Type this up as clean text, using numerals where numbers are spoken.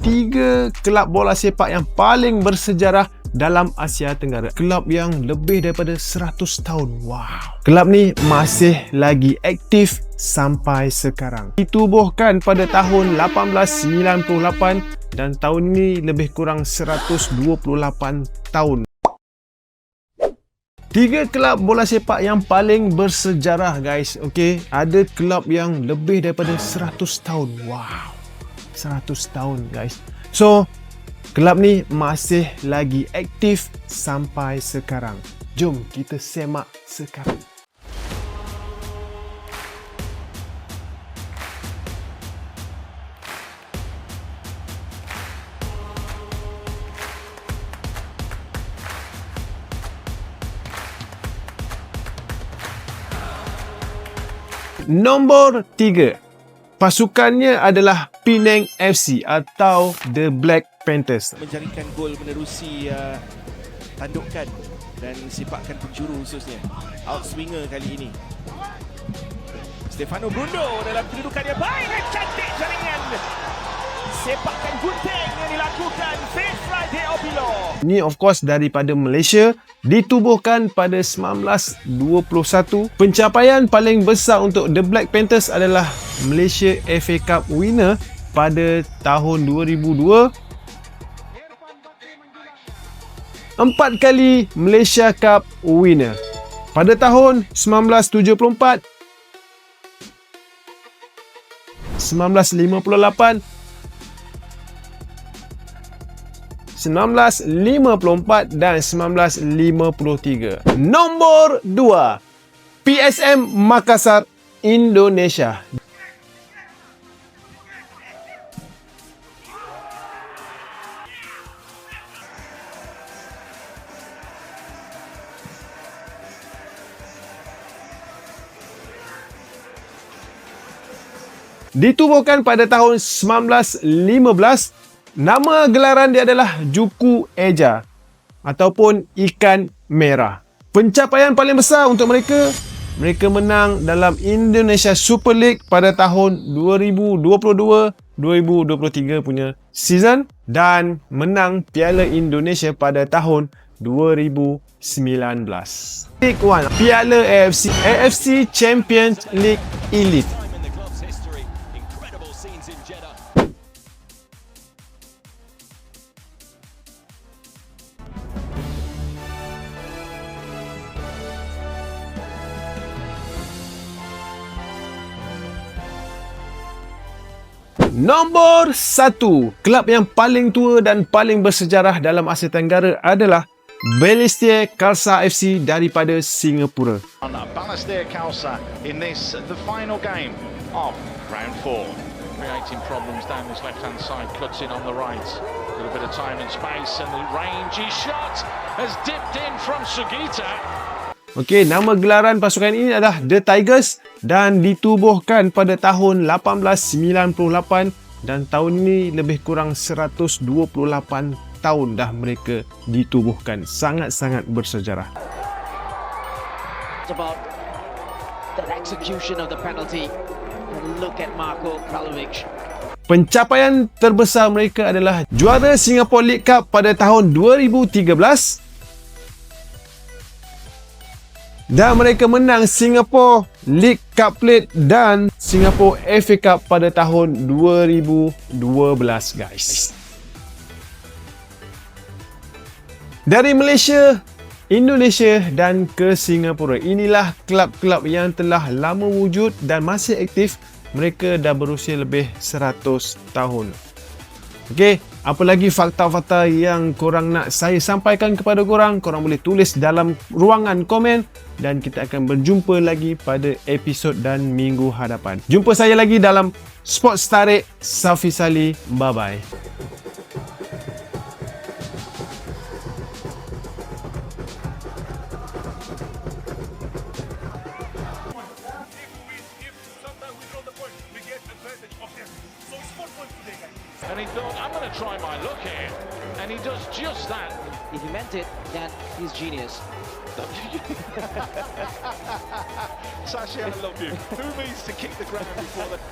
3 kelab bola sepak yang paling bersejarah dalam Asia Tenggara. Kelab yang lebih daripada 100 tahun. Wow. Kelab ni masih lagi aktif sampai sekarang. Ditubuhkan pada tahun 1898 dan tahun ini lebih kurang 128 tahun. 3 kelab bola sepak yang paling bersejarah, guys. Okey, ada kelab yang lebih daripada 100 tahun. Wow. 100 tahun, guys. So, kelab ni masih lagi aktif sampai sekarang. Jom kita semak sekarang. Nombor 3. Pasukannya adalah Penang FC atau The Black Panthers. Menjaringkan gol menerusi tandukan dan sepakan penjuru khususnya. Outswinger kali ini. Stefano Bruno dalam kedudukan yang baik dan cantik jaringan. Sepakan gunting yang dilakukan Faith Friday Opilo. Ini of course daripada Malaysia, ditubuhkan pada 1921. Pencapaian paling besar untuk The Black Panthers adalah Malaysia FA Cup winner pada tahun 2002. 4 kali Malaysia Cup winner pada tahun 1974, 1958, 1954 dan 1953. Nombor 2. PSM Makassar, Indonesia. Ditubuhkan pada tahun 1915. Nama gelaran dia adalah Juku Eja ataupun Ikan Merah. Pencapaian paling besar untuk mereka, mereka menang dalam Indonesia Super League pada tahun 2022-2023 punya season dan menang Piala Indonesia pada tahun 2019. League 1, Piala AFC Champions League Elite. Nombor 1. Kelab yang paling tua dan paling bersejarah dalam Asia Tenggara adalah Balestier Khalsa FC daripada Singapura. Balestier Khalsa in this, the final game of round 4. Creating problems down this left-hand side, cuts in on the right. A little bit of time and space and the range his shot has dipped in from Sugita. Okey, nama gelaran pasukan ini adalah The Tigers dan ditubuhkan pada tahun 1898 dan tahun ini lebih kurang 128 tahun dah mereka ditubuhkan. Sangat-sangat bersejarah. It's about the execution of the penalty. And look at Marko Kralovic. Pencapaian terbesar mereka adalah juara Singapore League Cup pada tahun 2013. Dan mereka menang Singapore League Cup Plate dan Singapore FA Cup pada tahun 2012, guys. Dari Malaysia, Indonesia dan ke Singapura, inilah kelab-kelab yang telah lama wujud dan masih aktif. Mereka dah berusia lebih 100 tahun. Okey, apa lagi fakta-fakta yang korang nak saya sampaikan kepada korang, korang boleh tulis dalam ruangan komen dan kita akan berjumpa lagi pada episod dan minggu hadapan. Jumpa saya lagi dalam Sports Tarik Safi Sali. Bye-bye. And he thought, I'm going to try my luck here. And he does just that. If he meant it, then he's genius. Sasha, I love you. Who needs to kick the ground before the...